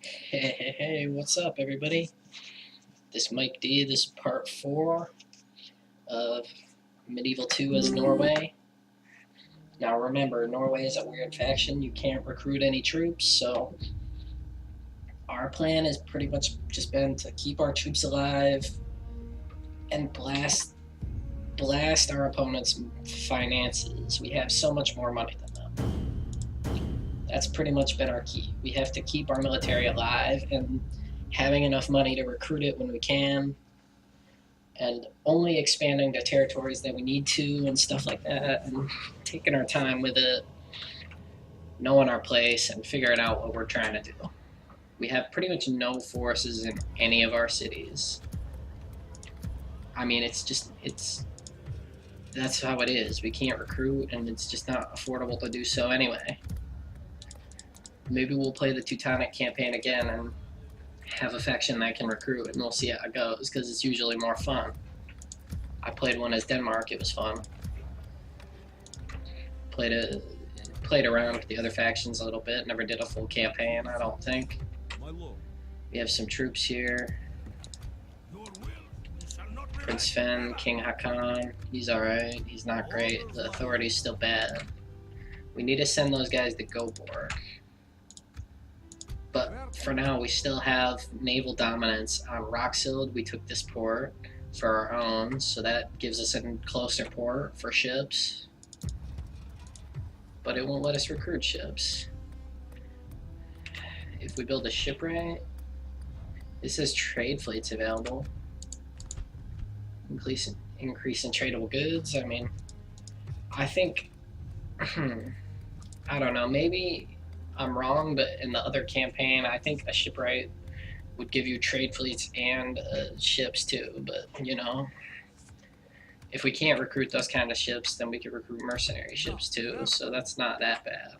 Hey, what's up, everybody? This Mike D. This is part 4 of Medieval 2 as Norway. Now remember, Norway is a weird faction. You can't recruit any troops, so our plan has pretty much just been to keep our troops alive and blast our opponent's finances. We have so much more money than them. That's pretty much been our key. We have to keep our military alive and having enough money to recruit it when we can, and only expanding the territories that we need to and stuff like that, and taking our time with it, knowing our place, and figuring out what we're trying to do. We have pretty much no forces in any of our cities. I mean, that's how it is. We can't recruit, and it's just not affordable to do so anyway. Maybe we'll play the Teutonic campaign again and have a faction that can recruit, and we'll see how it goes, because it's usually more fun. I played one as Denmark. It was fun. Played around with the other factions a little bit. Never did a full campaign, I don't think. We have some troops here. Prince Fen, King Haakon. He's alright. He's not great. The authority's still bad. We need to send those guys to Goborg. But for now, we still have naval dominance on Roxild. We took this port for our own, so that gives us a closer port for ships. But it won't let us recruit ships. If we build a shipwright, it says trade fleets available. Increase in tradable goods. I mean, I think, I don't know, maybe I'm wrong, but in the other campaign, I think a shipwright would give you trade fleets and ships too. But, you know, if we can't recruit those kind of ships, then we could recruit mercenary ships too, so that's not that bad.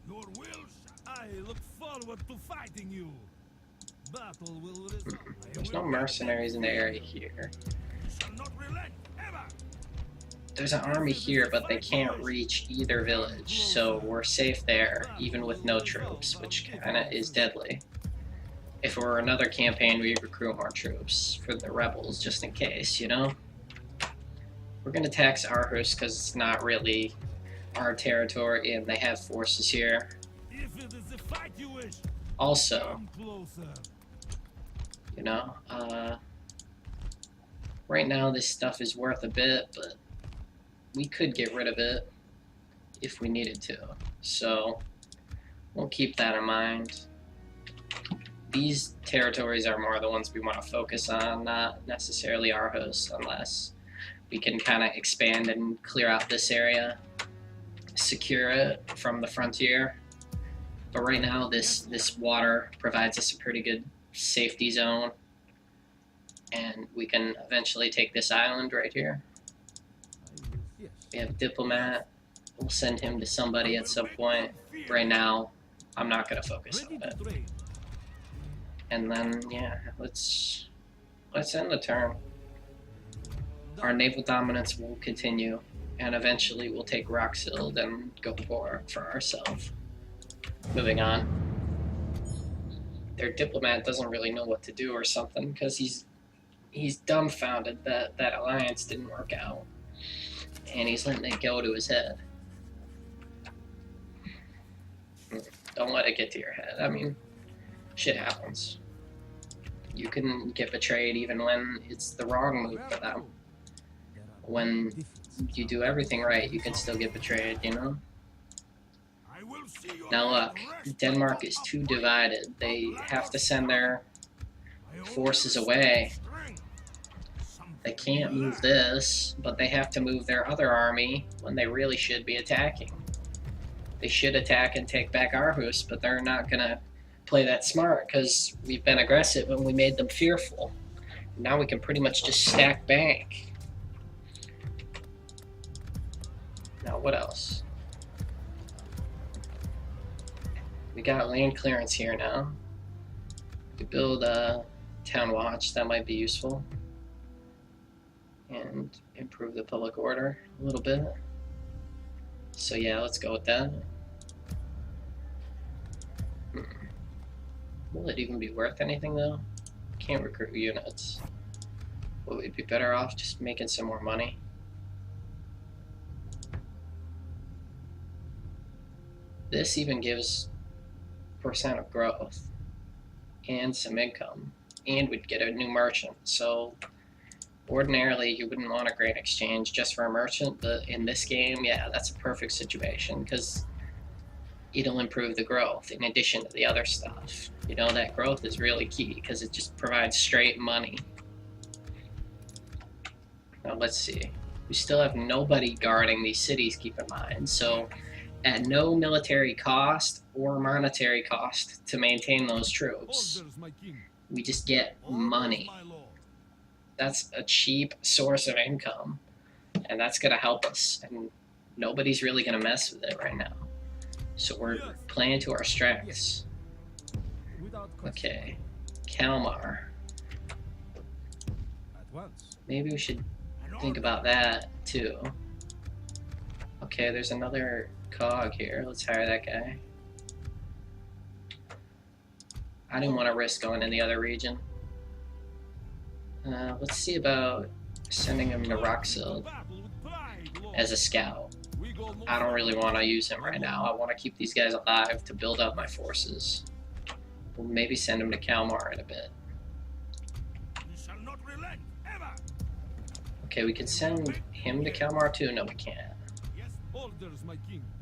Your will, I look forward to fighting you. Battle will result. There's no mercenaries in the area here. There's an army here, but they can't reach either village, so we're safe there, even with no troops, which kinda is deadly. If it were another campaign, we'd recruit more troops for the rebels, just in case, you know? We're gonna tax Aarhus because it's not really our territory, and they have forces here. Also, you know, right now this stuff is worth a bit, but we could get rid of it if we needed to. So we'll keep that in mind. These territories are more the ones we want to focus on, not necessarily Aarhus, unless we can kind of expand and clear out this area, secure it from the frontier. But right now this water provides us a pretty good safety zone, and we can eventually take this island right here. We have a diplomat. We'll send him to somebody at some point. Right now, I'm not going to focus on it. And then, yeah, let's end the turn. Our naval dominance will continue, and eventually we'll take Roxild and go for ourselves. Moving on. Their diplomat doesn't really know what to do or something, because he's dumbfounded that that alliance didn't work out. And he's letting it go to his head. Don't let it get to your head. I mean, shit happens. You can get betrayed even when it's the wrong move for them. When you do everything right, you can still get betrayed, you know? Now look, Denmark is too divided. They have to send their forces away. They can't move this, but they have to move their other army when they really should be attacking. They should attack and take back Aarhus, but they're not gonna play that smart because we've been aggressive and we made them fearful. Now we can pretty much just stack bank. Now what else? We got land clearance here now. We build a town watch, that might be useful. And improve the public order a little bit. So yeah, let's go with that. Will it even be worth anything though? Can't recruit units. Would we be better off just making some more money? This even gives % of growth and some income, and we'd get a new merchant. So ordinarily you wouldn't want a grain exchange just for a merchant, but in this game, yeah, that's a perfect situation because it'll improve the growth in addition to the other stuff. You know, that growth is really key because it just provides straight money. Now let's see. We still have nobody guarding these cities, keep in mind. So at no military cost or monetary cost to maintain those troops, we just get money. That's a cheap source of income, and that's going to help us. And nobody's really going to mess with it right now. So we're playing to our strengths. Okay, Kalmar. Maybe we should think about that too. Okay, there's another cog here. Let's hire that guy. I didn't want to risk going in the other region. Let's see about sending him to Roxhill as a scout. I don't really want to use him right now. I want to keep these guys alive to build up my forces. We'll maybe send him to Kalmar in a bit. Okay, we can send him to Kalmar too. No, we can't.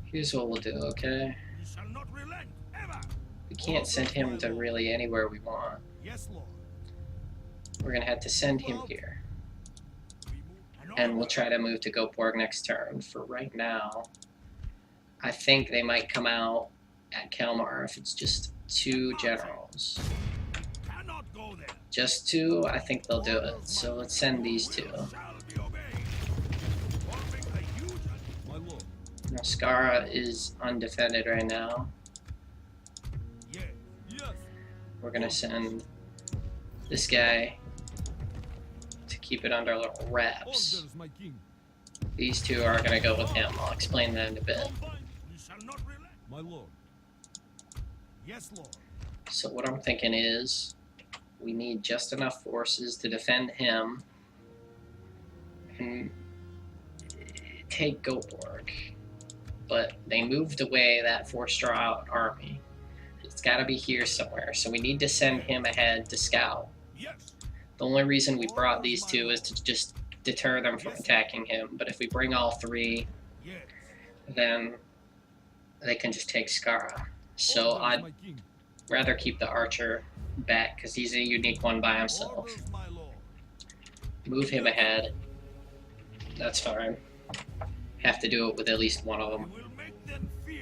Here's what we'll do, okay? We can't send him to really anywhere we want. We're gonna have to send him here. And we'll try to move to Goporg next turn. For right now, I think they might come out at Kalmar if it's just 2 generals. Just 2, I think they'll do it. So let's send these 2. Now Skara is undefended right now. We're gonna send this guy to keep it under little wraps. These 2 are gonna go with him. I'll explain that in a bit. So what I'm thinking is we need just enough forces to defend him and take Goporg. But they moved away that 4-star army. It's got to be here somewhere, so we need to send him ahead to scout. The only reason we brought these 2 is to just deter them from attacking him, but if we bring all 3, then they can just take Skara. So I'd rather keep the archer back, because he's a unique one by himself. Move him ahead. That's fine. Have to do it with at least one of them.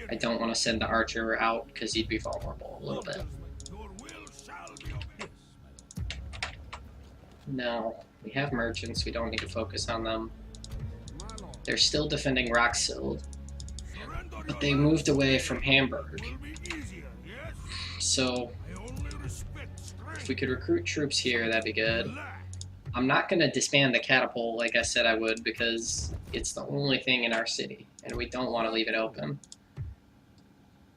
I don't want to send the archer out because he'd be vulnerable a little bit. No, we have merchants. We don't need to focus on them. They're still defending Roxhill, but they moved away from Hamburg. So if we could recruit troops here, that'd be good. I'm not going to disband the catapult like I said I would because it's the only thing in our city, and we don't want to leave it open.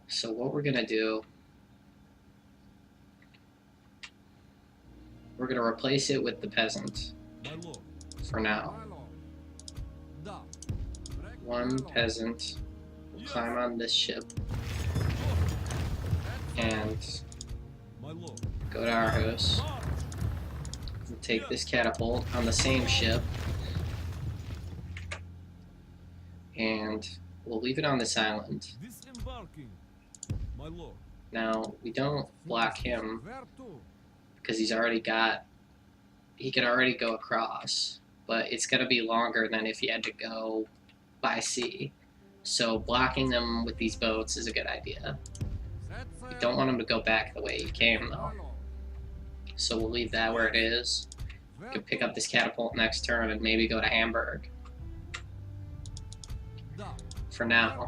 So what we're going to do, we're going to replace it with the peasant for now. 1 peasant will climb on this ship and go to our house. We'll take this catapult on the same ship and we'll leave it on this island. Now, we don't block him because he can already go across, but it's going to be longer than if he had to go by sea. So blocking them with these boats is a good idea. We don't want him to go back the way he came, though. So we'll leave that where it is. We can pick up this catapult next turn and maybe go to Hamburg. For now,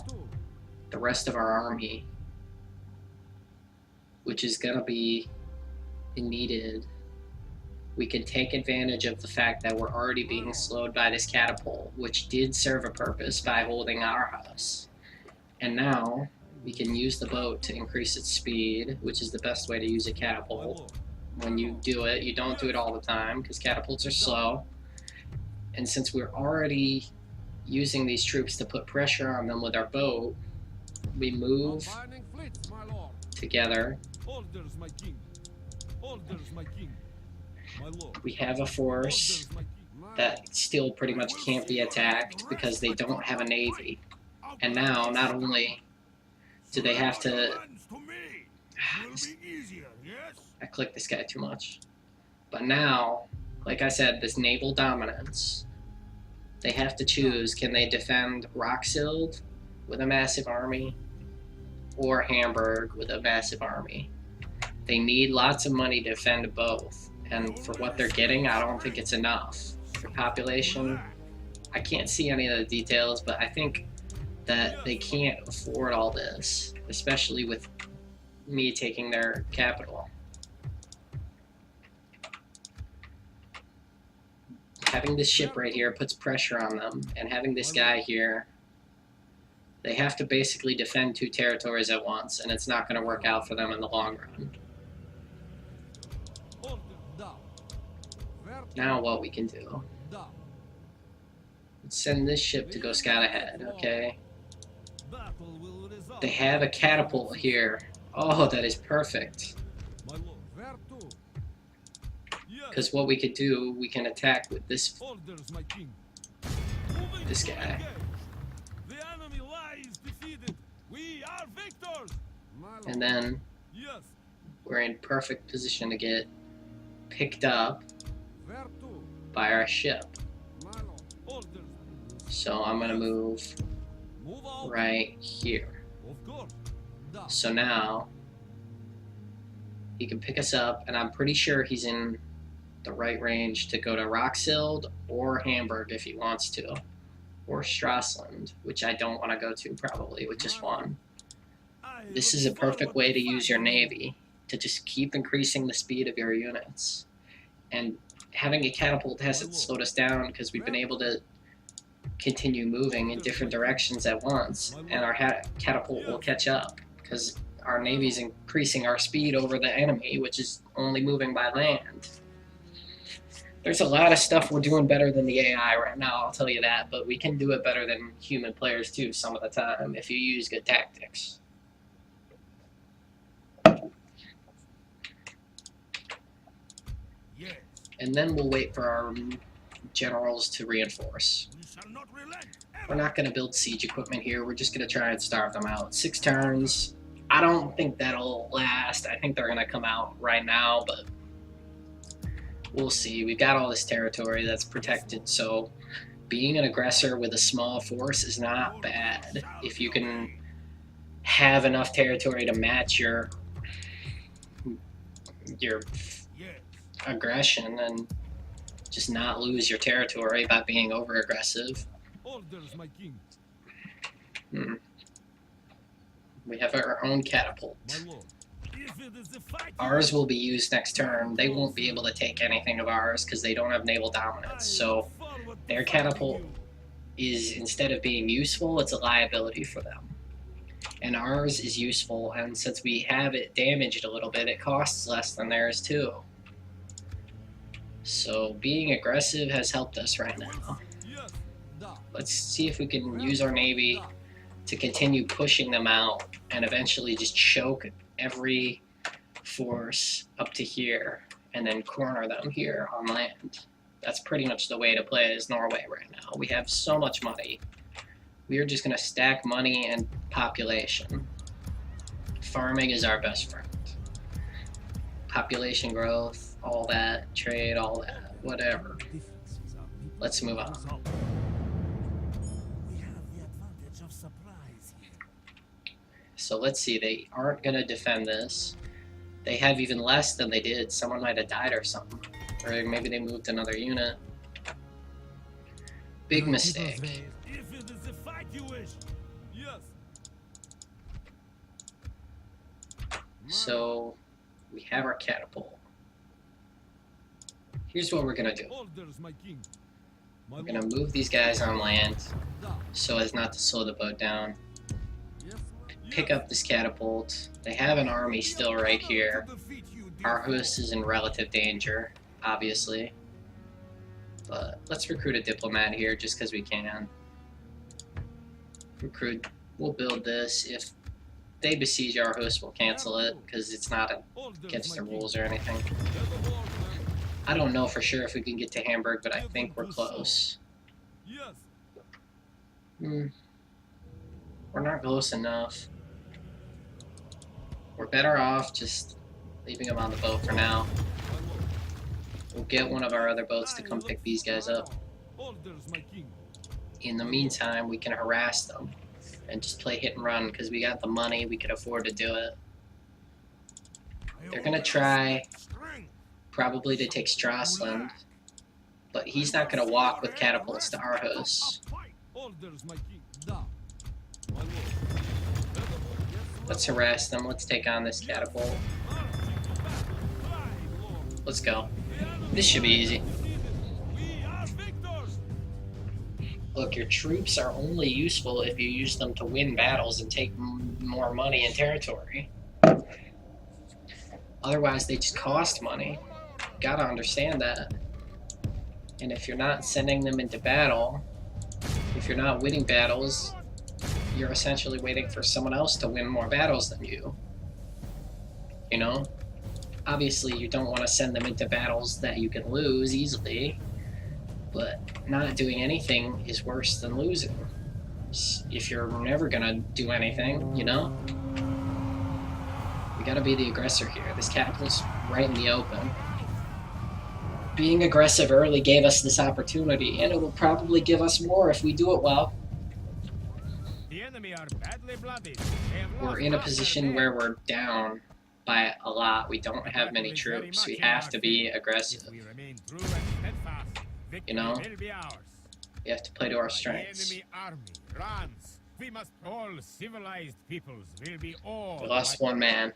the rest of our army, which is going to be needed, we can take advantage of the fact that we're already being slowed by this catapult, which did serve a purpose by holding our house. And now we can use the boat to increase its speed, which is the best way to use a My catapult. lord. When you do it, you don't do it all the time because catapults are slow. And since we're already using these troops to put pressure on them with our boat, we move Combining fleets, my lord. together. Orders, my king. Orders, my king. My lord. We have a force Orders, my king. that still pretty much can't be attacked because they don't have a navy. And now, not only do they have to... I clicked this guy too much. But now, like I said, this naval dominance, they have to choose, can they defend Roxhild with a massive army or Hamburg with a massive army? They need lots of money to defend both, and for what they're getting, I don't think it's enough. For population, I can't see any of the details, but I think that they can't afford all this, especially with me taking their capital. Having this ship right here puts pressure on them, and having this guy here, they have to basically defend 2 territories at once, and it's not going to work out for them in the long run. Now what we can do, let's send this ship to go scout ahead, okay? They have a catapult here. Oh, that is perfect. Because what we could do, we can attack with this guy. And then we're in perfect position to get picked up by our ship. So I'm gonna move right here. So now he can pick us up, and I'm pretty sure he's in the right range to go to Roxhild or Hamburg if he wants to, or Stralsund, which I don't want to go to probably, which is one. This is a perfect way to use your navy, to just keep increasing the speed of your units. And having a catapult hasn't slowed us down because we've been able to continue moving in different directions at once, and our catapult will catch up because our navy's increasing our speed over the enemy, which is only moving by land. There's a lot of stuff we're doing better than the AI right now, I'll tell you that, but we can do it better than human players too some of the time if you use good tactics. And then we'll wait for our generals to reinforce. We're not going to build siege equipment here, we're just going to try and starve them out. 6 turns. I don't think that'll last. I think they're going to come out right now, but we'll see. We've got all this territory that's protected, so being an aggressor with a small force is not bad. If you can have enough territory to match your aggression and just not lose your territory by being over-aggressive. We have our own catapult. Ours will be used next turn. They won't be able to take anything of ours because they don't have naval dominance. So their catapult is, instead of being useful, it's a liability for them. And ours is useful, and since we have it damaged a little bit, it costs less than theirs too. So being aggressive has helped us right now. Let's see if we can use our navy to continue pushing them out and eventually just choke every force up to here and then corner them here on land. That's pretty much the way to play as Norway right now. We have so much money. We are just going to stack money and population. Farming is our best friend. Population growth, all that, trade, all that, whatever. Let's move on. So let's see, they aren't going to defend this. They have even less than they did. Someone might have died or something. Or maybe they moved another unit. Big mistake. If it is a fight you wish. Yes. So we have our catapult. Here's what we're going to do. Orders, my king. We're going to move these guys on land so as not to slow the boat down. pick up this catapult. They have an army still right here. Aarhus is in relative danger, obviously. But let's recruit a diplomat here just because we can. Recruit. We'll build this. If they besiege Aarhus, we'll cancel it because it's not against the rules or anything. I don't know for sure if we can get to Hamburg, but I think we're close. We're not close enough. We're better off just leaving them on the boat for now. We'll get one of our other boats to come pick these guys up. In the meantime, we can harass them and just play hit and run because we got the money, we could afford to do it. They're gonna try probably to take Strasland, but he's not gonna walk with catapults to Aarhus. Let's harass them. Let's take on this catapult. Let's go. This should be easy. Look, your troops are only useful if you use them to win battles and take more money and territory. Otherwise, they just cost money. Gotta understand that. And if you're not sending them into battle, if you're not winning battles, you're essentially waiting for someone else to win more battles than you. You know? Obviously, you don't want to send them into battles that you can lose easily, but not doing anything is worse than losing. If you're never gonna do anything, you know? We gotta be the aggressor here. This catapult's right in the open. Being aggressive early gave us this opportunity, and it will probably give us more if we do it well. The enemy are badly blooded. We're in a position where we're down by a lot. We don't have many troops. We have to be aggressive. You know? We have to play to our strengths. The enemy army runs. We must all civilized peoples will be all. We lost one man.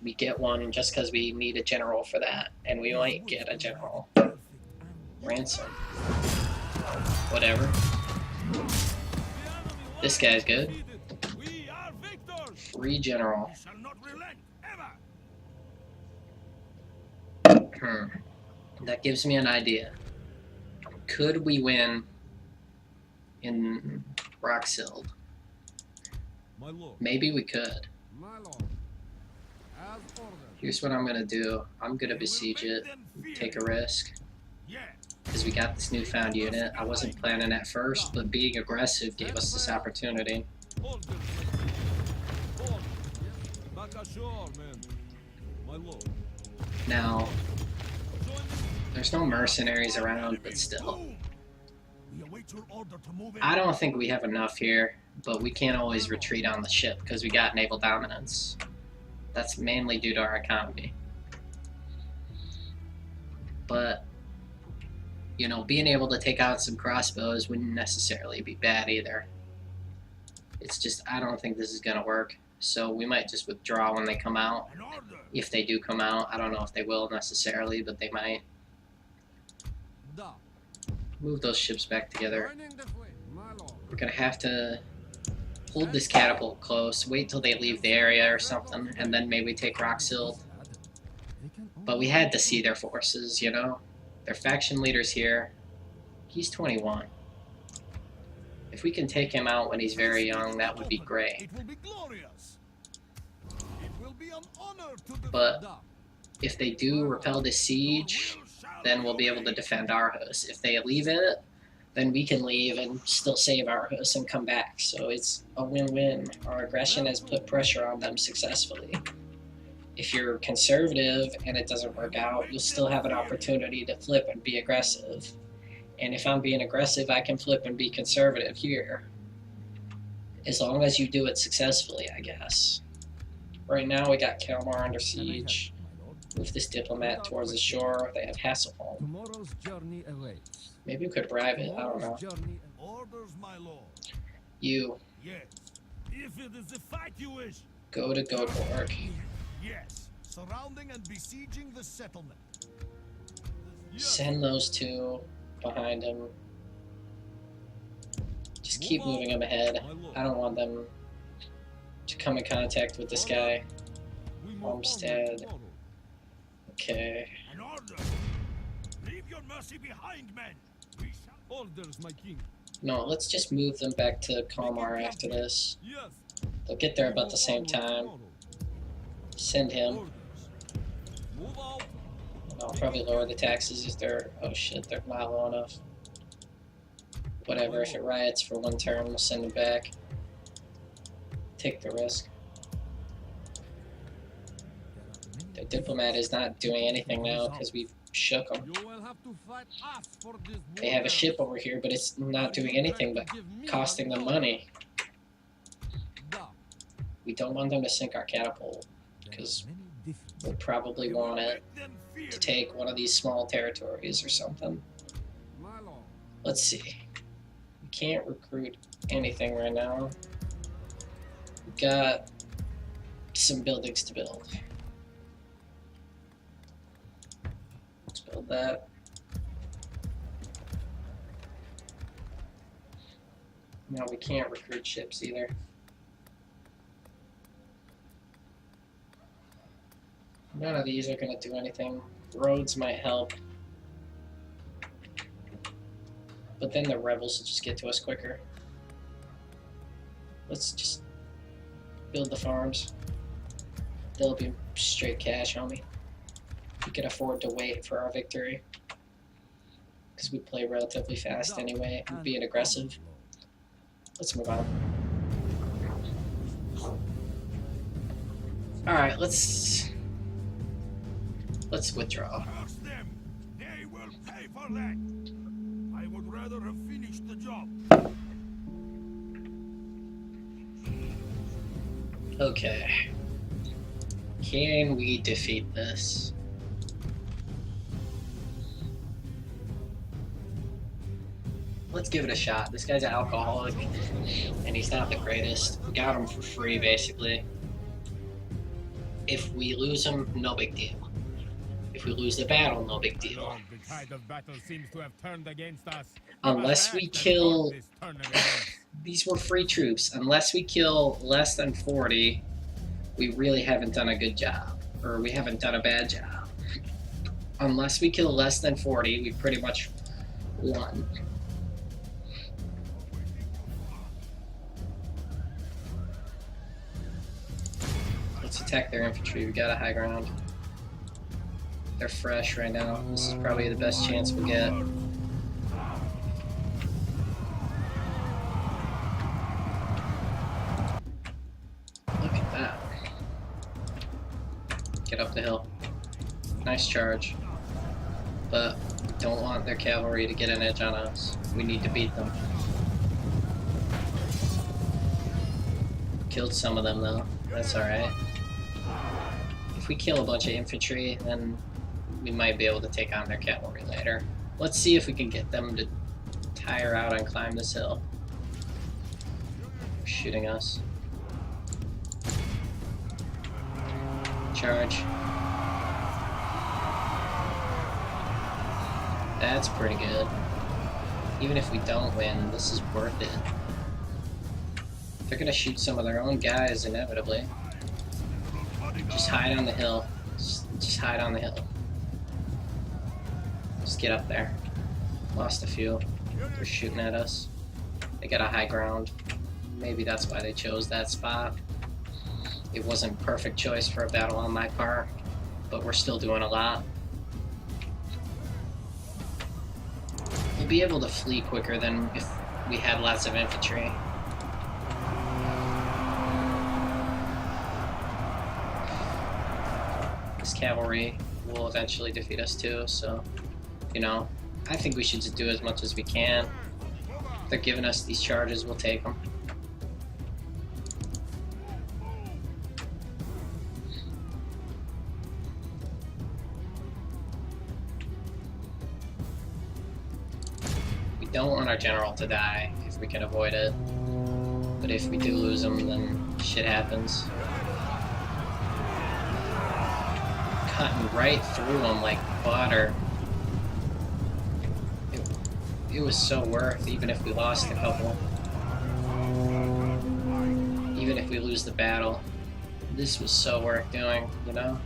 We get one just because we need a general for that, and we might get a general. Ransom. Whatever. This guy's good. Free general. That gives me an idea. Could we win in Roxhild? Maybe we could. Here's what I'm gonna do. I'm gonna besiege it, take a risk. Because we got this newfound unit. I wasn't planning at first, but being aggressive gave us this opportunity. Now, there's no mercenaries around, but still. I don't think we have enough here, but we can't always retreat on the ship because we got naval dominance. That's mainly due to our economy. But, you know, being able to take out some crossbows wouldn't necessarily be bad either. It's just, I don't think this is going to work. So we might just withdraw when they come out. If they do come out, I don't know if they will necessarily, but they might. Move those ships back together. We're going to have to hold this catapult close, wait till they leave the area or something, and then maybe take Roxhild. But we had to see their forces, you know? Their faction leader's here. He's 21. If we can take him out when he's very young, that would be great. But if they do repel this siege, then we'll be able to defend Aarhus. If they leave it, then we can leave and still save Aarhus and come back. So it's a win-win. Our aggression has put pressure on them successfully. If you're conservative and it doesn't work out, you'll still have an opportunity to flip and be aggressive. And if I'm being aggressive, I can flip and be conservative here. As long as you do it successfully, I guess. Right now we got Kalmar under siege. Move this diplomat towards the shore. They have Hasselholm. Tomorrow's journey awaits. Maybe we could bribe it. I don't know. Orders, my lord. You Yes. If it is the fight you wish. go to Göteborg. Yes. Surrounding and besieging the settlement. Yes. Send those two behind him. Just keep moving them ahead. I don't want them to come in contact with this guy. We move Homestead. onward tomorrow. Okay. An order. Leave your mercy behind, men. We shall... Orders, my king. No, let's just move them back to Kalmar after this. Yes. They'll get there We about the move same onward time. tomorrow. Send him. Orders. Move out. I'll probably lower the taxes if they're... Oh shit, they're not low enough. Whatever, if it riots for one turn, we'll send it back. Take the risk. The diplomat is not doing anything now because we've shook them. You will have to fight us for this They have a ship over here, but it's not doing anything but costing them money. We don't want them to sink our catapult because we'll probably want it to take one of these small territories or something. Let's see. We can't recruit anything right now. We've got some buildings to build. Let's build that. No, we can't recruit ships either. None of these are going to do anything. Roads might help. But then the rebels will just get to us quicker. Let's just build the farms. They'll be straight cash on me. We can afford to wait for our victory. Because we play relatively fast anyway, and being aggressive. Let's move on. Alright, let's withdraw. Curse them. They will pay for that. I would rather have finished the job. Okay. Can we defeat this? Let's give it a shot. This guy's an alcoholic, and he's not the greatest. We got him for free, basically. If we lose him, no big deal. If we lose the battle, no big deal. The tide of battle seems to have turned against us. Unless we kill... These were free troops. Unless we kill less than 40, we really haven't done a good job. Or we haven't done a bad job. Unless we kill less than 40, we pretty much won. Let's attack their infantry. We got a high ground. They're fresh right now. This is probably the best chance we'll get. Look at that. Get up the hill. Nice charge. But don't want their cavalry to get an edge on us. We need to beat them. Killed some of them though. That's alright. If we kill a bunch of infantry, then we might be able to take on their cavalry later. Let's see if we can get them to tire out and climb this hill. They're shooting us. Charge. That's pretty good. Even if we don't win, this is worth it. They're gonna shoot some of their own guys inevitably. Just hide on the hill. Just hide on the hill. Just get up there. Lost a few. They're shooting at us. They got a high ground. Maybe that's why they chose that spot. It wasn't a perfect choice for a battle on my part, but we're still doing a lot. We'll be able to flee quicker than if we had lots of infantry. This cavalry will eventually defeat us too, so, you know, I think we should just do as much as we can. If they're giving us these charges, we'll take them. We don't want our general to die if we can avoid it, but if we do lose him, then shit happens. Cutting right through him like butter. It was so worth, even if we lost a couple. Even if we lose the battle, this was so worth doing, you know?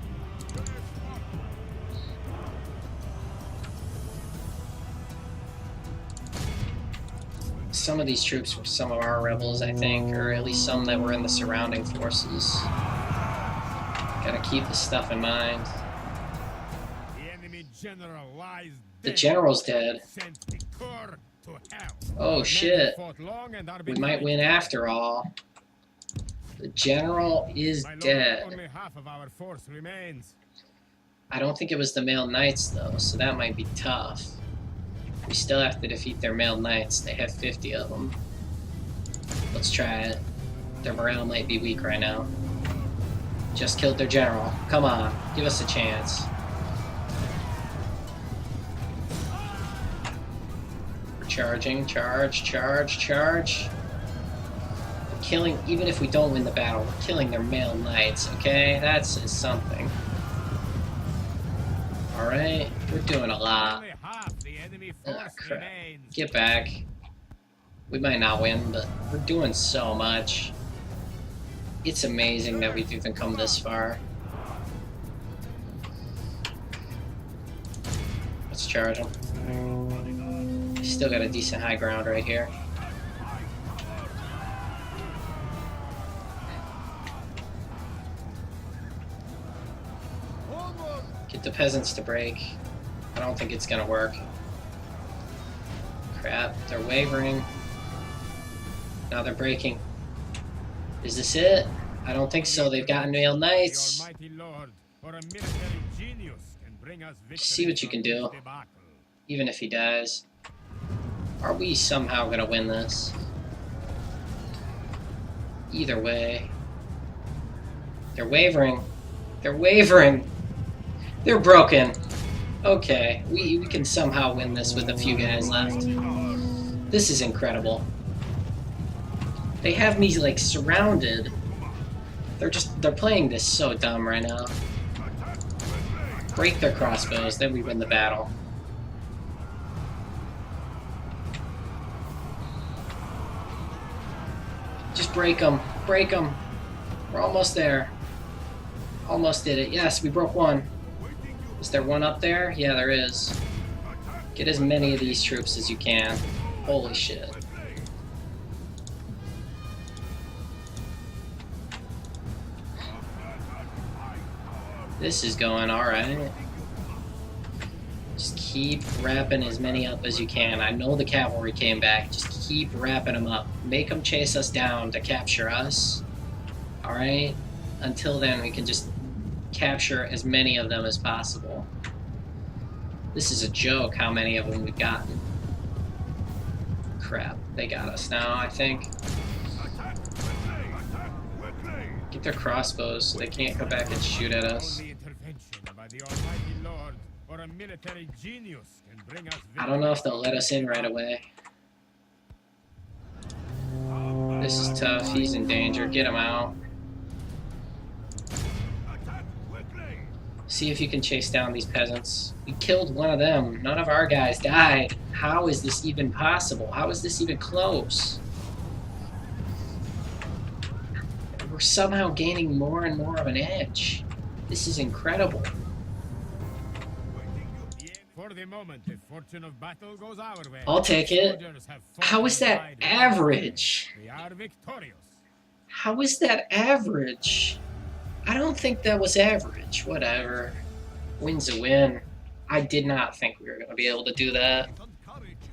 Some of these troops were some of our rebels, I think, or at least some that were in the surrounding forces. Gotta keep this stuff in mind. The enemy general lies The dead. general's dead. Sent the corps to hell. Oh Men shit. fought long and are We might win behind. after all. The general is My lord, dead. only half of our force remains. I don't think it was the male knights though, so that might be tough. We still have to defeat their male knights. They have 50 of them. Let's try it. Their morale might be weak right now. Just killed their general. Come on, give us a chance. We're charging, charge, charge, charge. We're killing, even if we don't win the battle, we're killing their male knights, okay? That's something. Alright, we're doing a lot. Only half the enemy Ah, force crap. remains. Get back. We might not win, but we're doing so much. It's amazing that we've even come this far. Let's charge them. Still got a decent high ground right here. Get the peasants to break. I don't think it's gonna work. Crap, they're wavering. Now they're breaking. Is this it? I don't think so. They've gotten male knights. The Almighty Lord, or a military genius, can bring us See what you can do. Even if he dies. Are we somehow gonna win this? Either way. They're wavering. They're wavering. They're broken. Okay, we can somehow win this with a few guys left. This is incredible. They have me like surrounded. They're playing this so dumb right now. Break their crossbows, then we win the battle. Just break them. Break them. We're almost there. Almost did it. Yes, we broke one. Is there one up there? Yeah, there is. Get as many of these troops as you can. Holy shit. This is going alright. Just keep wrapping as many up as you can. I know the cavalry came back. Just keep wrapping them up. Make them chase us down to capture us. Alright? Until then, we can just capture as many of them as possible. This is a joke how many of them we've gotten. Crap, they got us now, I think. Get their crossbows so they can't go back and shoot at us. Only intervention by the Almighty Lord, or a military genius, can bring us I don't know if they'll let us in right away. This is tough. He's in danger. Get him out. See if you can chase down these peasants. We killed one of them. None of our guys died. How is this even possible? How is this even close? We're somehow gaining more and more of an edge. This is incredible. For the moment, the fortune of battle goes our way. I'll take it. Soldiers have fought How is that and died. average? They are victorious. How is that average? I don't think that was average. Whatever. Win's a win. I did not think we were going to be able to do that.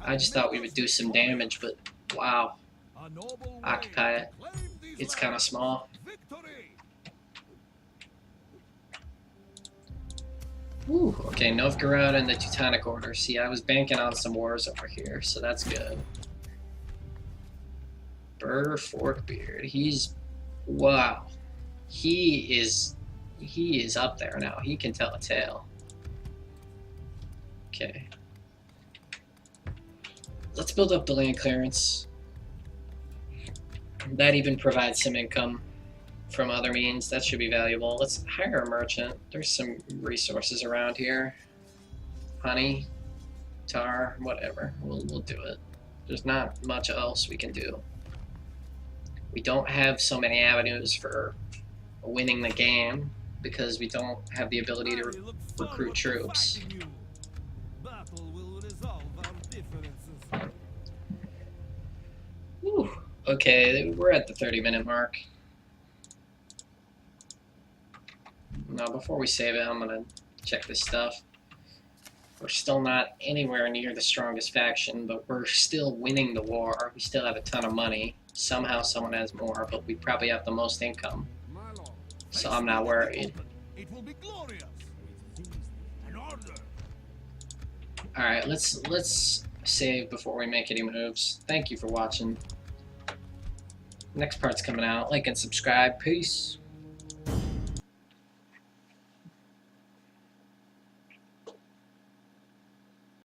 I just thought we would do some damage, but wow. Occupy it. It's kind of small. Whew, okay, Novgorod and the Teutonic Order. See, I was banking on some wars over here, so that's good. Burger Forkbeard. He's... wow. He is up there now. He can tell a tale. Okay. Let's build up the land clearance. That even provides some income from other means. That should be valuable. Let's hire a merchant. There's some resources around here. Honey, tar, whatever. We'll do it. There's not much else we can do. We don't have so many avenues for winning the game because we don't have the ability to recruit troops. Battle will resolve our differences. Whew. Okay, we're at the 30-minute mark. Now, before we save it, I'm gonna check this stuff. We're still not anywhere near the strongest faction, but we're still winning the war. We still have a ton of money. Somehow someone has more, but we probably have the most income. My lord. So I'm not worried. It will be glorious. An order. Alright, let's save before we make any moves. Thank you for watching. Next part's coming out. Like and subscribe. Peace.